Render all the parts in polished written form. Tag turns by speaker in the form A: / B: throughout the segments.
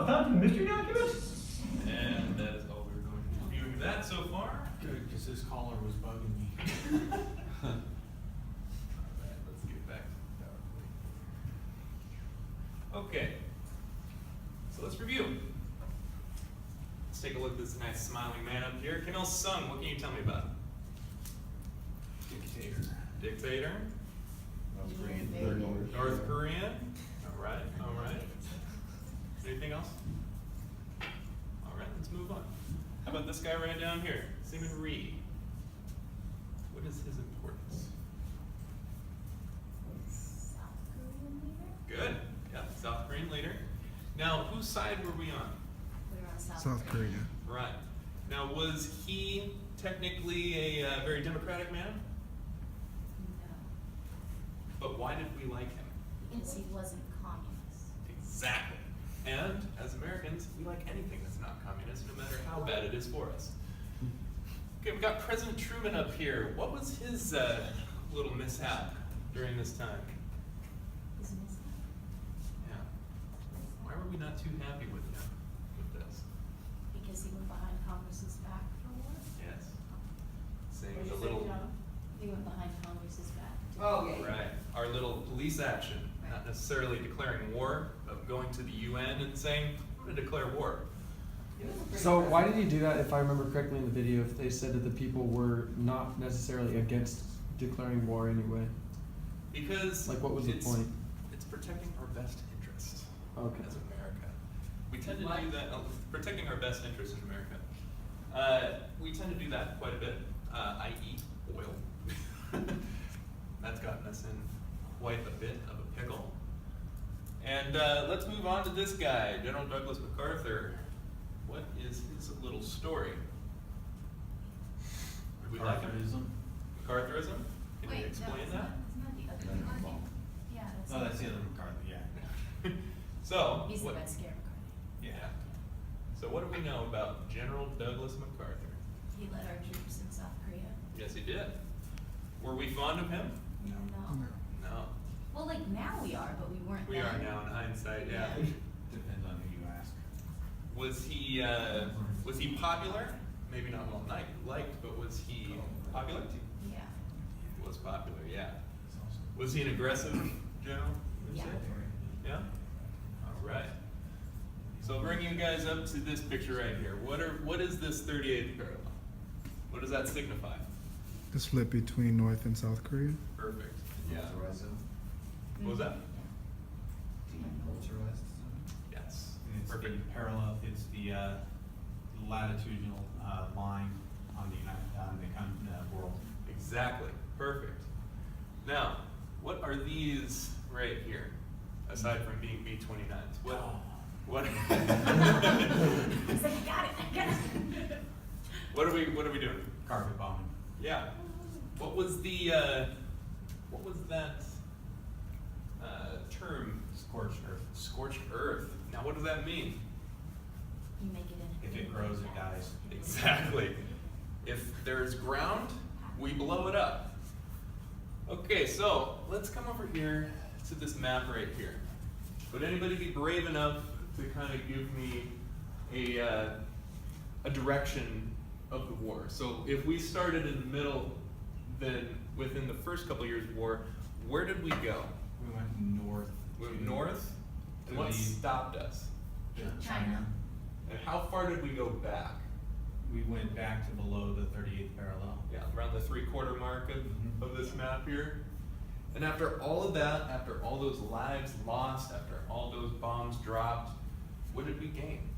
A: Oh, found the mystery document?
B: And that is all we're going to review that so far.
C: Good, because this caller was bugging me.
B: Alright, let's get back to the PowerPoint. Okay, so let's review. Let's take a look at this nice smiling man up here. Kim Il-sung, what can you tell me about him?
C: Dictator.
B: Dictator?
C: North Korean.
B: North Korean? Alright, alright. Anything else? Alright, let's move on. How about this guy right down here? Seaman Rhee. What is his importance?
D: South Korean leader?
B: Good. Yeah, South Korean leader. Now, whose side were we on?
D: We were on
E: South Korea.
B: Right. Now, was he technically a very democratic man?
D: No,
B: But why did we like him?
D: because he wasn't communist.
B: Exactly. And as Americans, we like anything that's not communist, no matter how bad it is for us. Okay, we've got President Truman up here. What was his little mishap during this time?
D: Isn't it?
B: Yeah. Why were we not too happy with him with this?
D: Because he went behind Congress's back for what?
B: Yes. Saying
F: What'd
B: the
F: you say,
B: little
F: John?
D: He went behind Congress's back. to-
F: Oh, yeah.
B: right, our little police action, not necessarily declaring war, but going to the UN and saying, I'm going to declare war.
G: So why did he do that? If I remember correctly in the video, if they said that the people were not necessarily against declaring war anyway.
B: Because
G: Like, what was the point?
B: It's protecting our best interest
G: Okay.
B: as America. We tend to do that, protecting our best interest in America. We tend to do that quite a bit, i.e. oil. That's gotten us in quite a bit of a pickle. And let's move on to this guy, General Douglas MacArthur. What is his little story? Do we like him?
C: MacArthurism.
B: MacArthurism? Can you
D: Wait,
B: explain
D: no, it's
B: that?
D: not, it's not the other
C: Leonard
D: McCarthy.
C: Ball.
D: Yeah, that's.
C: No, that's the other McCarthy, yeah.
B: So,
D: He's the
B: what-
D: Red Scare McCarthy.
B: yeah. So what do we know about General Douglas MacArthur?
D: He led our troops in South Korea.
B: Yes, he did. Were we fond of him?
D: No.
B: No.
D: Well, like now we are, but we weren't
B: We
D: then.
B: are now in hindsight, yeah.
C: Depends on who you ask.
B: Was he popular? Maybe not well liked, but was he popular?
D: Yeah.
B: He was popular, yeah. Was he an aggressive general? would you
D: Yeah.
B: say? Yeah? All right. So bring you guys up to this picture right here. What is this 38th parallel? What does that signify?
E: The split between North and South Korea.
B: Perfect. Yeah.
H: Militarized zone?
B: What was that?
H: Demilitarized zone?
B: Yes.
C: And it's
B: Perfect.
C: the parallel, it's the latitudinal line on the world.
B: Exactly. Perfect. Now, what are these right here? Aside from being B-29s, what?
D: He's like, I got it.
B: What are we doing?
C: Carpet bombing.
B: Yeah. What was that term?
C: Scorched earth.
B: Scorched earth. Now, what does that mean?
D: You make it in.
C: If it grows, it dies.
B: Exactly. If there's ground, we blow it up. Okay, so let's come over here to this map right here. Would anybody be brave enough to kind of give me a direction of the war? So if we started in the middle, then within the first couple years of war, where did we go?
C: We went north.
B: We went north, and
C: to
B: what
C: the-
B: stopped us?
D: China.
B: And how far did we go back?
C: We went back to below the 38th parallel.
B: Yeah, around the 3/4 mark
C: Mhm.
B: of this map here. And after all of that, after all those lives lost, after all those bombs dropped, what did we gain?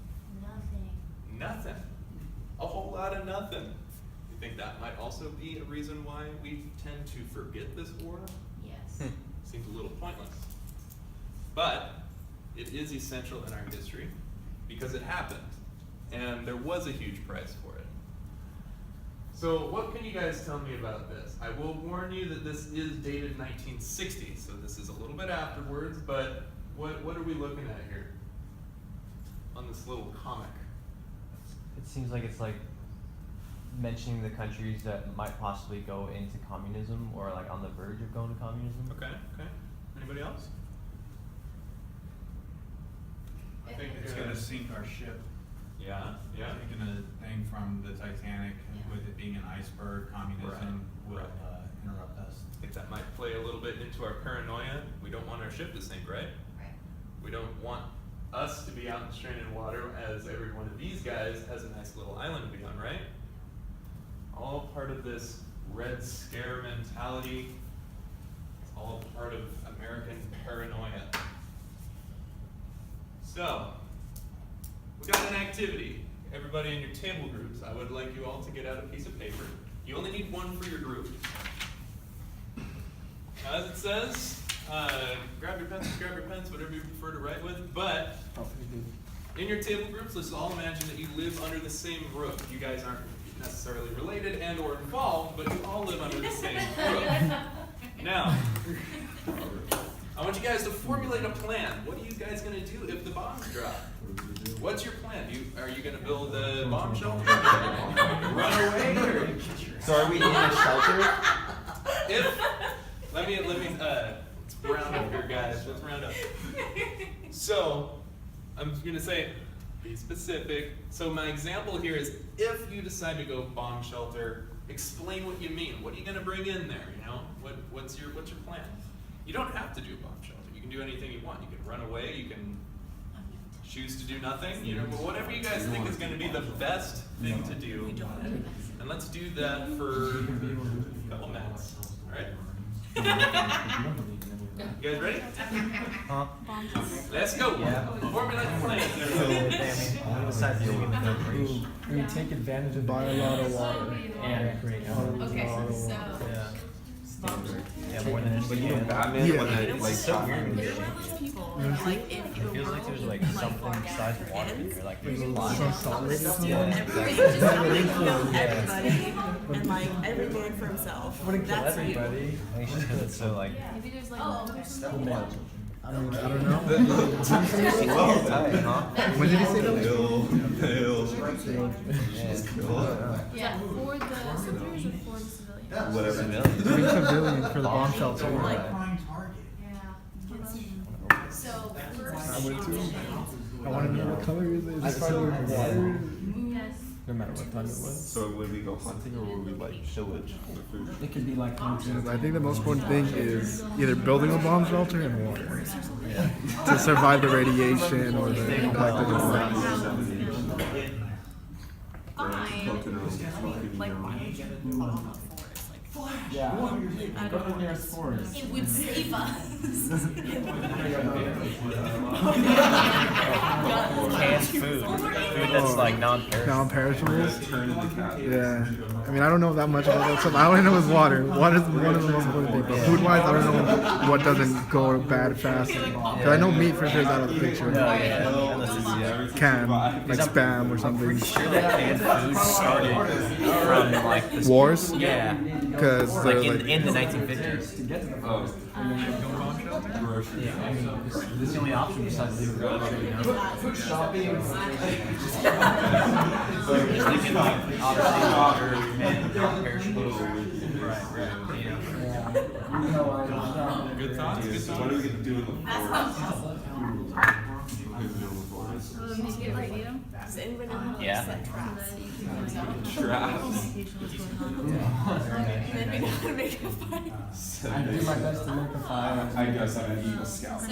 D: Nothing.
B: Nothing. A whole lot of nothing. You think that might also be a reason why we tend to forget this war?
D: Yes.
B: Seems a little pointless. But it is essential in our history because it happened. And there was a huge price for it. So what can you guys tell me about this? I will warn you that this is dated 1960, so this is a little bit afterwards, but what are we looking at here on this little comic?
I: It seems like it's like mentioning the countries that might possibly go into communism or like on the verge of going to communism.
B: Okay. Anybody else?
C: I think it's going to sink our ship.
B: Yeah, yeah.
C: Taking a thing from the Titanic, with it being an iceberg, communism will interrupt us.
B: I think that might play a little bit into our paranoia. We don't want our ship to sink, right?
D: Right.
B: We don't want us to be out in stranded water as every one of these guys has a nice little island to be on, right? All part of this Red Scare mentality. It's all part of American paranoia. So, we got an activity. Everybody in your table groups, I would like you all to get out a piece of paper. You only need one for your group. Now, as it says, grab your pens, whatever you prefer to write with, but in your table groups, let's all imagine that you live under the same roof. You guys aren't necessarily related and or involved, but you all live under the same roof. Now, I want you guys to formulate a plan. What are you guys going to do if the bombs drop? What's your plan? Are you going to build a bomb shelter? Run away? Or
I: So are we in a shelter?
B: let me let's round up here, guys. Let's round up. So I'm going to say, be specific. So my example here is, if you decide to go bomb shelter, explain what you mean. What are you going to bring in there? You know, what's your plan? You don't have to do a bomb shelter. You can do anything you want. You can run away. You can choose to do nothing. You know, but whatever you guys think is going to be the best thing to do. And let's do that for a couple minutes. All right. You guys ready?
I: Huh?
B: Let's go.
I: Yeah.
B: Formulate the plan.
I: Besides the old
G: We take advantage of
E: Buy a lot of water.
I: and create
D: Okay, so.
I: Yeah. Yeah, more than
A: But you know,
I: anything.
A: Batman,
E: Yeah.
A: when that, like,
I: So weird.
F: They're one of those people that, like, if
I: It feels like there's like something besides water here, like there's a lot.
E: Some salt or something?
I: Yeah.
F: everybody just know everybody and like every man for himself.
G: Want to kill
F: That's you.
G: everybody.
I: I think it's just because it's so like.
D: Maybe there's like.
E: I mean, I don't know.
I: Tight, huh?
E: When did he say that?
D: Yeah, for the soldiers or for the civilians?
A: Whatever.
E: I mean, civilian for the bomb shelter.
F: Like,
C: Prime target.
D: Yeah. So first.
E: I would too. I want to know what color is it? Is it silver water?
D: Yes.
G: No matter what time it was.
A: So would we go hunting or would we like pillage the food?
G: It could be like hunting.
E: I think the most important thing is either building a bomb shelter and water to survive the radiation or the impact of the blast.
F: like, why would you put on a forest? Like,
G: Yeah. Go to the nearest forest.
F: it would save us.
I: Canned food. Food that's like non-perishable.
E: Non-perishables?
A: Turn into cat.
E: Yeah. I mean, I don't know that much about that stuff. I only know is water. Water is one of the most important things. But food-wise, I don't know what doesn't go bad fast. Because I know meat for sure is out of the picture.
I: Yeah. Unless it's
E: Can, like spam or something.
I: sure that canned food started from like the
E: Wars?
I: Yeah.
E: Because
I: Like
E: they're
I: in the
E: like,
I: 1950s.
G: To get to the
A: Oh,
G: forest.
A: grocery.
G: Yeah, I mean, this is the only option besides leaving the grocery, you know? Food shopping.
I: So you're just thinking like obviously water and non-perishable. Right. You know.
G: Yeah. You know, I
B: Good thoughts. Good
A: What are we
B: thoughts.
A: gonna do in the forest?
D: Make it radio.
F: Does anyone know how to
I: Yeah.
F: set traps?
A: Traps.
F: And then we know how to make a fire.
G: I do my best to make a fire.
A: I guess I'm an Eagle Scout.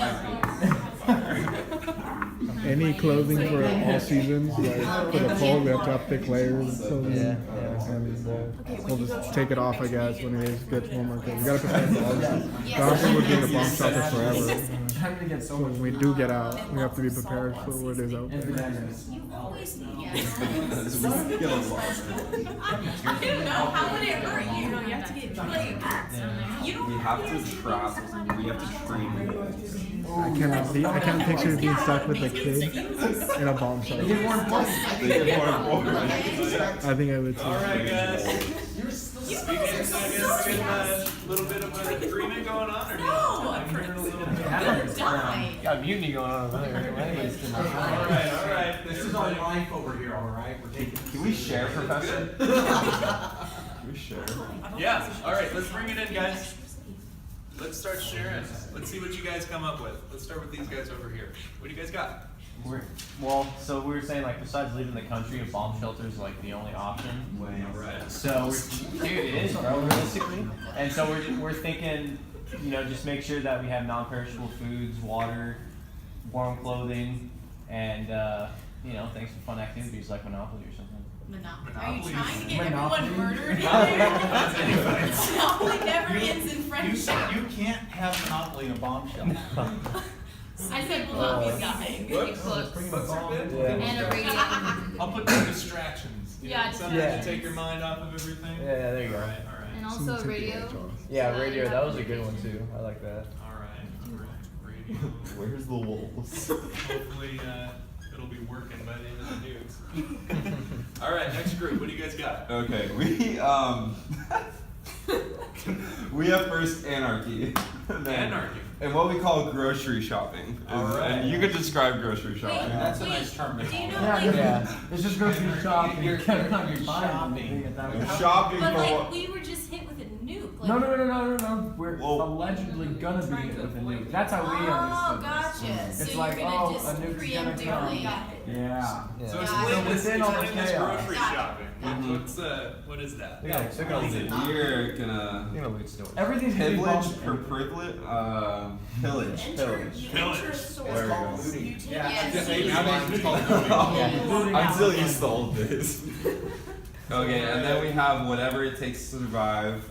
E: any clothing for all seasons. Like for the cold, we have to have thick layers of clothing. And we'll just take it off, I guess, when it gets warmer. Cause we gotta prepare for all this. Honestly, we'll be in the bomb shelter forever.
G: I'm gonna get so
E: So
G: much.
E: when we do get out, we have to be prepared for what is out
G: Every
E: there.
G: day.
D: You always need.
A: Get a lot.
F: I didn't know. How would it hurt you? You know, you have to get like. You don't
A: We have to trap, we have to train.
E: I can't picture being stuck with a kid in a bomb shelter.
A: They get more important.
E: I think I would too.
B: All right, guys. We get a little bit of an agreement going on, or
F: No.
B: I'm hearing a little bit.
F: You'll die.
I: Got a mutiny going on over there.
B: All right.
C: This is our life over here, all right? We're taking.
A: Can we share, Professor? Can we share?
B: Yeah. All right. Let's bring it in, guys. Let's start sharing. Let's see what you guys come up with. Let's start with these guys over here. What do you guys got?
I: So we were saying like besides leaving the country, a bomb shelter is like the only option.
B: Right.
I: So dude, it is, bro, realistically. And so we're thinking, you know, just make sure that we have non-perishable foods, water, warm clothing, and you know, things for fun activities like Monopoly or something.
F: Monopoly. Are you
B: Monopoly.
F: trying to get
G: Monopoly.
F: everyone murdered? Monopoly never ends in friendship.
A: You can't have Monopoly in a bombshell.
D: I said
F: Will not be
D: clothes.
F: dying.
D: Pretty close.
B: Books are good.
D: And a radio.
B: I'll put some distractions. You
D: Yeah,
B: know, something
G: distractions.
B: to take your mind off of everything.
I: Yeah, there you go.
B: All right.
D: And
E: Some
D: also
E: take the
D: radio.
E: edge off.
I: Yeah,
D: So that
I: radio.
D: you
I: That
D: have
I: was a good one
D: notifications.
I: too. I like that.
B: All right. Radio.
H: Where's the wolves?
B: Hopefully, it'll be working by the end of the news. All right, next group. What do you guys got?
H: Okay, we have first anarchy. Then-
B: Anarchy.
H: And what we call grocery shopping.
B: All right.
H: And you could describe grocery shopping.
A: That's a nice term to
F: Do you
A: call
F: know,
A: it.
F: like,
G: Yeah, it's just go to the shop and
A: You're
G: you're shopping.
A: shopping.
H: Shopping
F: but
H: for
F: like
H: what?
F: we were just hit with a nuke. Like,
G: No. We're
H: Whoa.
G: allegedly gonna be hit with a nuke. That's how we
F: Oh,
G: understood this.
F: gotcha. So
G: It's
F: you're
G: like,
F: gonna
G: oh,
F: just
G: a nuke's gonna come.
F: preemptively.
G: Yeah.
B: So
F: Yeah.
B: explain this,
G: Within all the
B: explain this
G: chaos.
B: grocery
F: Got it.
B: shopping.
H: Mhm.
B: What is that?
I: They're gonna
H: We're gonna
I: You're gonna loot stores.
G: Everything's gonna be
H: pillage
G: bumped.
H: for privilege, pillage.
F: You enter a store.
H: There we go.
F: You take
A: Yeah,
F: yes.
A: it's called looting.
H: I'm still used to the old days. Okay, and then we have whatever it takes to survive,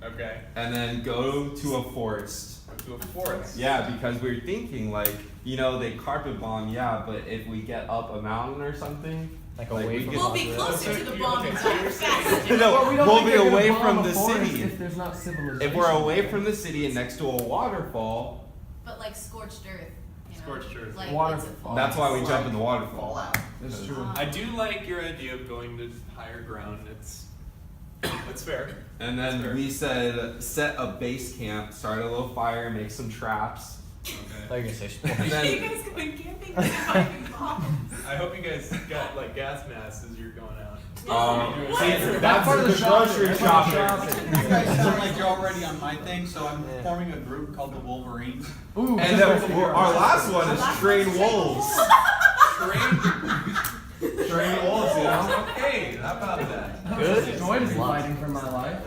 B: Okay.
H: and then go to a forest.
B: To a forest.
H: Yeah, because we were thinking like, you know, they carpet bomb, yeah, but if we get up a mountain or something,
I: Like
H: Like,
I: away
H: we
I: from
H: could-
F: We'll be closer to the bomb and die faster.
H: No,
G: But we don't
H: we'll
G: think
H: be
G: they're gonna
H: away
G: bomb
H: from
G: a
H: the
G: forest
H: city.
G: If there's not civilization.
H: If we're away from the city and next to a waterfall,
F: But like scorched earth. You know?
B: Scorched earth.
F: Like
G: Waterfall.
F: it's a forest.
H: that's why we jump in the waterfall.
A: Fallout.
G: That's true.
B: I do like your idea of going to higher ground. That's fair.
H: And
B: That's
H: then
B: fair.
H: we said set a base camp, start a little fire, make some traps.
B: Okay.
I: Like you're gonna say
H: And
F: Are you
H: then
F: guys going camping and finding bombs?
B: I hope you guys got like gas masks as you're going out.
F: What?
H: see,
G: That's
H: that's
G: part of
H: the
G: the shopping.
H: grocery
G: That's part of the
H: shopping.
A: You guys sound like you're already on my thing, so I'm forming a group called the Wolverines.
G: Ooh,
H: And then our last one is train wolves. Train wolves, you know?
B: Okay, how about that?
G: Good. Joy to be fighting for my life.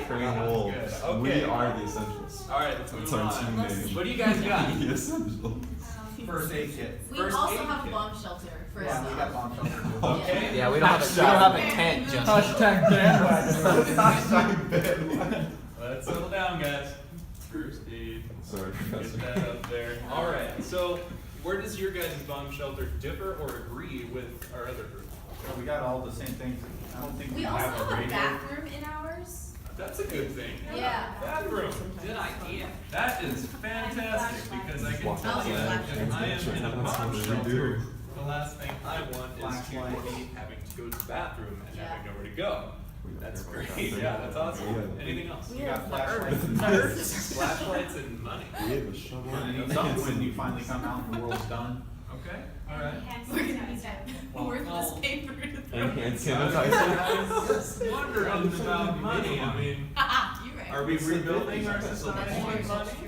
H: Train wolves.
B: Okay.
H: We are the essentials.
B: All right, let's
H: That's
B: move
H: our
B: on.
H: team name.
B: What do you guys got?
H: The essentials.
A: First aid kit.
F: We
B: First
F: also
B: aid
F: have a
B: kit.
F: bomb shelter for
A: Yeah, we got
F: us.
A: bomb shelter too.
B: Okay.
I: Yeah, we don't have a tent, just
G: Hashtag bandwagon.
B: Let's settle down, guys. First aid.
H: Sorry,
B: Get
H: Professor.
B: that up there. All right. So, where does your guys' bomb shelter differ or agree with our other group?
A: So we got all the same things. I don't think we
F: We also
A: have a
F: have a
A: radio.
F: bathroom in ours.
B: That's a good thing.
F: Yeah.
B: Bathroom. Good idea. That is fantastic because I can tell you that if I am in a bomb shelter, the last thing I want is to be having to go to the bathroom and having nowhere to go. That's great. Yeah, that's awesome. Anything else?
A: We got flashlights.
B: Nerds, flashlights, and money.
H: We have a shovel.
A: When you finally come out and the world's done.
B: Okay. All right.
F: We're gonna use that worthless paper to throw.
H: And hand
B: I
H: sanitizer.
B: was just wondering about money. I mean,
F: You're right.
B: are we rebuilding our
F: That's
B: society
F: true,
B: with money?
F: that's true.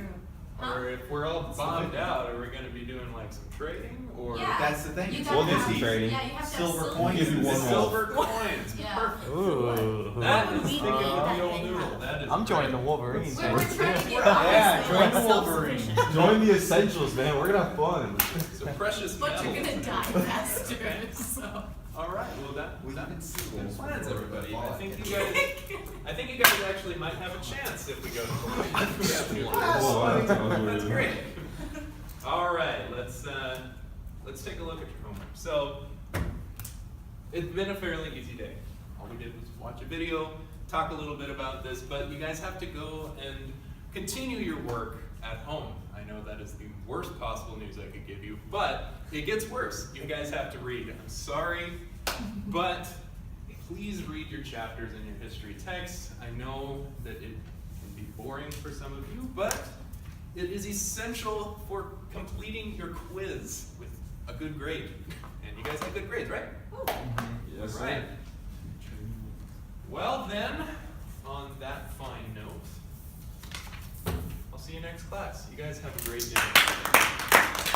F: Huh?
B: Or if we're all bombed out, are we going to be doing like some trading? Or
F: Yeah.
A: That's the thing.
F: You
A: It's
F: gotta
H: We'll do
F: have-
H: some trading.
F: Yeah, you have to
A: Silver
F: have
A: coins.
H: Give you one
B: silver coins.
F: Yeah.
B: Perfect.
I: Ooh.
B: That is
F: We
B: thinking
F: need
B: with
F: that
B: the old
F: thing
B: noodle.
F: happen.
B: That is
I: I'm joining the
B: great.
I: Wolverines.
F: We're trying to get
A: Yeah,
F: honestly,
A: join the
F: like,
A: Wolverines.
F: self-sufficient.
H: Join the essentials, man. We're gonna have fun.
B: So precious
F: But you're
B: metals.
F: gonna die faster, so.
B: All right. Well, that
H: Good
B: plans, everybody. I think you guys actually might have a chance if we go to the
H: Whoa,
B: That's great. All right, let's take a look at your homework. So, it's been a fairly easy day. All we did was watch a video, talk a little bit about this, but you guys have to go and continue your work at home. I know that is the worst possible news I could give you, but it gets worse. You guys have to read. I'm sorry, but please read your chapters in your history texts. I know that it can be boring for some of you, but it is essential for completing your quiz with a good grade. And you guys had good grades, right?
H: Yes,
B: Right. Well then, on that fine note, I'll see you next class. You guys have a great day.